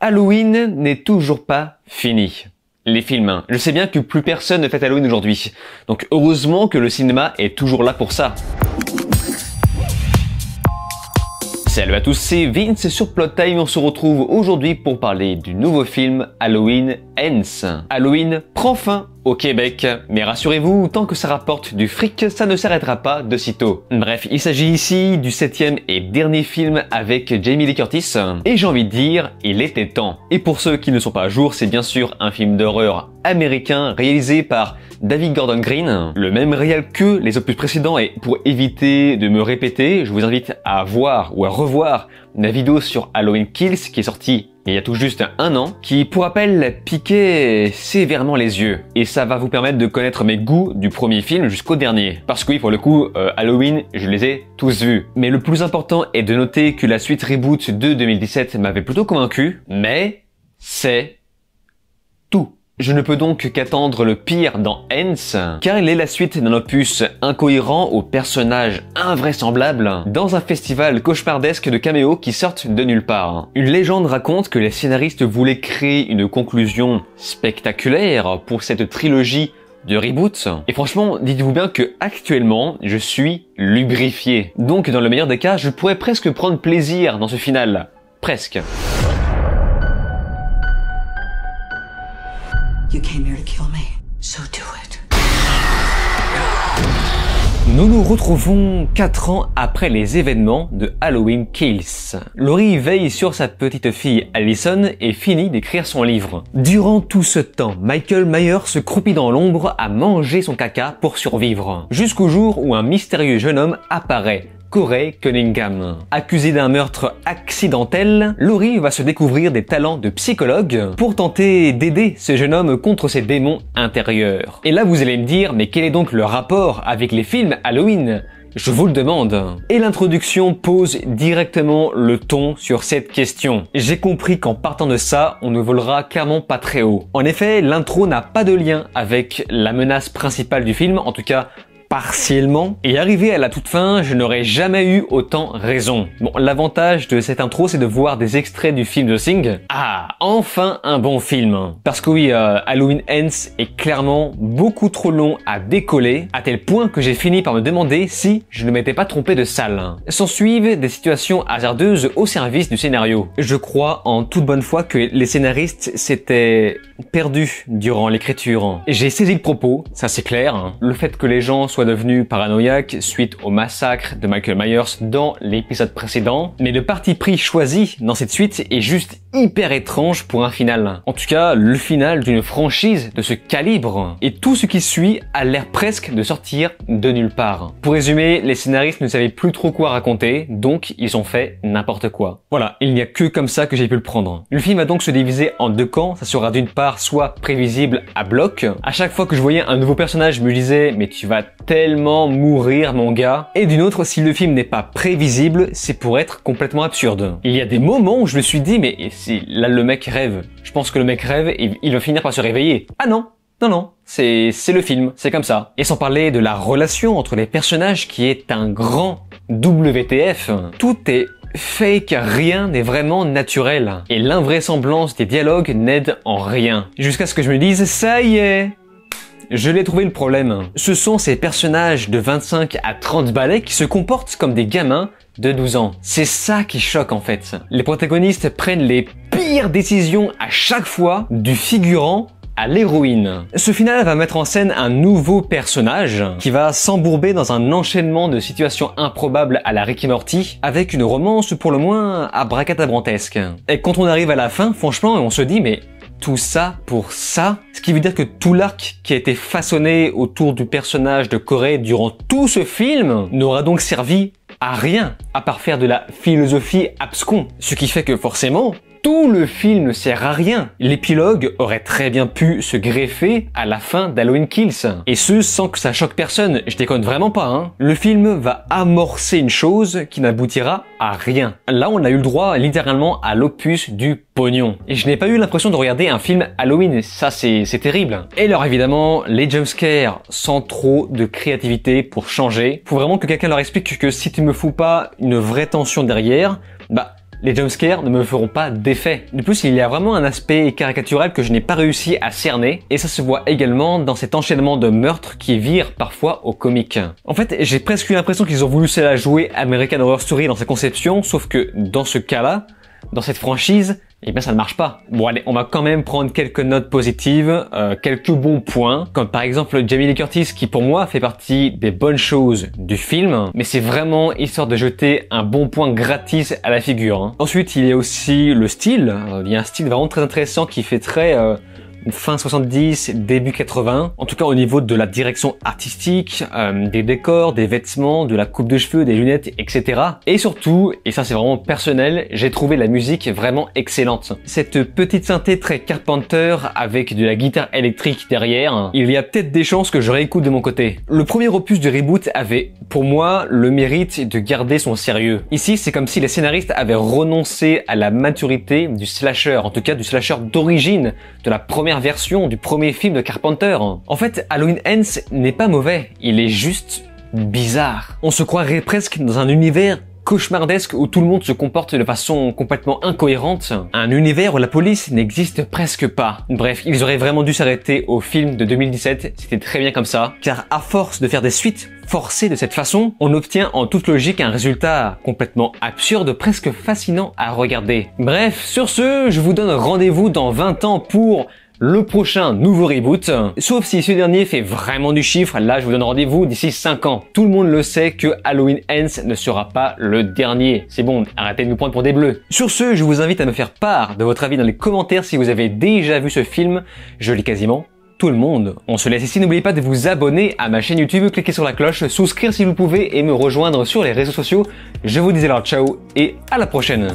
Halloween n'est toujours pas fini. Les films, hein. Je sais bien que plus personne ne fête Halloween aujourd'hui. Donc heureusement que le cinéma est toujours là pour ça. Salut à tous, c'est Vince sur Plot Time. On se retrouve aujourd'hui pour parler du nouveau film Halloween Ends. Halloween prend fin au Québec, mais rassurez-vous, tant que ça rapporte du fric, ça ne s'arrêtera pas de sitôt. Bref, il s'agit ici du 7e et dernier film avec Jamie Lee Curtis, et j'ai envie de dire, il était temps. Et pour ceux qui ne sont pas à jour, c'est bien sûr un film d'horreur américain réalisé par David Gordon Green, le même réal que les opus précédents, et pour éviter de me répéter, je vous invite à voir ou à revoir ma vidéo sur Halloween Kills qui est sortie il y a tout juste un an, qui pour rappel piquait sévèrement les yeux. Et ça va vous permettre de connaître mes goûts du premier film jusqu'au dernier. Parce que oui, pour le coup, Halloween, je les ai tous vus. Mais le plus important est de noter que la suite reboot de 2017 m'avait plutôt convaincu, mais c'est tout. Je ne peux donc qu'attendre le pire dans Ends, car il est la suite d'un opus incohérent aux personnages invraisemblables dans un festival cauchemardesque de caméos qui sortent de nulle part. Une légende raconte que les scénaristes voulaient créer une conclusion spectaculaire pour cette trilogie de reboot. Et franchement, dites-vous bien que actuellement, je suis lubrifié. Donc dans le meilleur des cas, je pourrais presque prendre plaisir dans ce final. Presque. You came here to kill me, so do it. Nous nous retrouvons 4 ans après les événements de Halloween Kills. Laurie veille sur sa petite fille Allison et finit d'écrire son livre. Durant tout ce temps, Michael Myers se croupit dans l'ombre à manger son caca pour survivre. Jusqu'au jour où un mystérieux jeune homme apparaît. Corey Cunningham. Accusé d'un meurtre accidentel, Laurie va se découvrir des talents de psychologue pour tenter d'aider ce jeune homme contre ses démons intérieurs. Et là vous allez me dire, mais quel est donc le rapport avec les films Halloween ? Je vous le demande. Et l'introduction pose directement le ton sur cette question. J'ai compris qu'en partant de ça, on ne volera clairement pas très haut. En effet, l'intro n'a pas de lien avec la menace principale du film, en tout cas partiellement, et arrivé à la toute fin, je n'aurais jamais eu autant raison. Bon, l'avantage de cette intro, c'est de voir des extraits du film The Thing. Ah, enfin un bon film. Parce que oui, Halloween Ends est clairement beaucoup trop long à décoller, à tel point que j'ai fini par me demander si je ne m'étais pas trompé de salle. S'ensuivent des situations hasardeuses au service du scénario. Je crois en toute bonne foi que les scénaristes s'étaient perdus durant l'écriture. J'ai saisi le propos, ça c'est clair. Le fait que les gens soient devenus paranoïaques suite au massacre de Michael Myers dans l'épisode précédent, mais le parti pris choisi dans cette suite est juste hyper étrange pour un final. En tout cas, le final d'une franchise de ce calibre, et tout ce qui suit a l'air presque de sortir de nulle part. Pour résumer, les scénaristes ne savaient plus trop quoi raconter, donc ils ont fait n'importe quoi. Voilà, il n'y a que comme ça que j'ai pu le prendre. Le film va donc se diviser en deux camps, ça sera d'une part soit prévisible à bloc. À chaque fois que je voyais un nouveau personnage, je me disais, mais tu vas tellement mourir mon gars. Et d'une autre, si le film n'est pas prévisible, c'est pour être complètement absurde. Il y a des moments où je me suis dit, mais si là le mec rêve, je pense que le mec rêve et il va finir par se réveiller. Ah non, non, c'est le film, c'est comme ça. Et sans parler de la relation entre les personnages qui est un grand WTF, tout est fake, rien n'est vraiment naturel. Et l'invraisemblance des dialogues n'aide en rien. Jusqu'à ce que je me dise, ça y est, je l'ai trouvé le problème. Ce sont ces personnages de 25 à 30 balais qui se comportent comme des gamins de 12 ans. C'est ça qui choque en fait. Les protagonistes prennent les pires décisions à chaque fois, du figurant à l'héroïne. Ce final va mettre en scène un nouveau personnage qui va s'embourber dans un enchaînement de situations improbables à la Rick et Morty, avec une romance pour le moins abracadabrantesque. Et quand on arrive à la fin, franchement, on se dit mais tout ça pour ça? Ce qui veut dire que tout l'arc qui a été façonné autour du personnage de Corey durant tout ce film n'aura donc servi à rien, à part faire de la philosophie abscon. Ce qui fait que forcément, tout le film ne sert à rien. L'épilogue aurait très bien pu se greffer à la fin d'Halloween Kills. Et ce, sans que ça choque personne. Je déconne vraiment pas, hein. Le film va amorcer une chose qui n'aboutira à rien. Là, on a eu le droit littéralement à l'opus du pognon. Et je n'ai pas eu l'impression de regarder un film Halloween. Ça, c'est terrible. Et alors évidemment, les jumpscares sans trop de créativité pour changer. Faut vraiment que quelqu'un leur explique que si tu me fous pas une vraie tension derrière, bah les jumpscares ne me feront pas d'effet. De plus, il y a vraiment un aspect caricatural que je n'ai pas réussi à cerner, et ça se voit également dans cet enchaînement de meurtres qui vire parfois au comique. En fait, j'ai presque eu l'impression qu'ils ont voulu se la jouer American Horror Story dans sa conception, sauf que dans ce cas-là, dans cette franchise, eh bien ça ne marche pas. Bon allez, on va quand même prendre quelques notes positives, quelques bons points, comme par exemple Jamie Lee Curtis qui pour moi fait partie des bonnes choses du film, mais c'est vraiment histoire de jeter un bon point gratis à la figure. Hein. Ensuite il y a aussi le style, il y a un style vraiment très intéressant qui fait très... fin 70, début 80. En tout cas au niveau de la direction artistique, des décors, des vêtements, de la coupe de cheveux, des lunettes, etc. Et surtout, et ça c'est vraiment personnel, j'ai trouvé la musique vraiment excellente. Cette petite synthé très Carpenter avec de la guitare électrique derrière, il y a peut-être des chances que je réécoute de mon côté. Le premier opus du reboot avait, pour moi, le mérite de garder son sérieux. Ici, c'est comme si les scénaristes avaient renoncé à la maturité du slasher, en tout cas du slasher d'origine, de la première version du premier film de Carpenter. En fait, Halloween Ends n'est pas mauvais, il est juste bizarre. On se croirait presque dans un univers cauchemardesque où tout le monde se comporte de façon complètement incohérente. Un univers où la police n'existe presque pas. Bref, ils auraient vraiment dû s'arrêter au film de 2017, c'était très bien comme ça. Car à force de faire des suites forcées de cette façon, on obtient en toute logique un résultat complètement absurde, presque fascinant à regarder. Bref, sur ce, je vous donne rendez-vous dans 20 ans pour le prochain nouveau reboot, sauf si ce dernier fait vraiment du chiffre, là je vous donne rendez-vous d'ici 5 ans. Tout le monde le sait que Halloween Ends ne sera pas le dernier. C'est bon, arrêtez de nous prendre pour des bleus. Sur ce, je vous invite à me faire part de votre avis dans les commentaires si vous avez déjà vu ce film. Je lis quasiment tout le monde. On se laisse ici, n'oubliez pas de vous abonner à ma chaîne YouTube, cliquez sur la cloche, souscrire si vous pouvez et me rejoindre sur les réseaux sociaux. Je vous dis alors ciao et à la prochaine.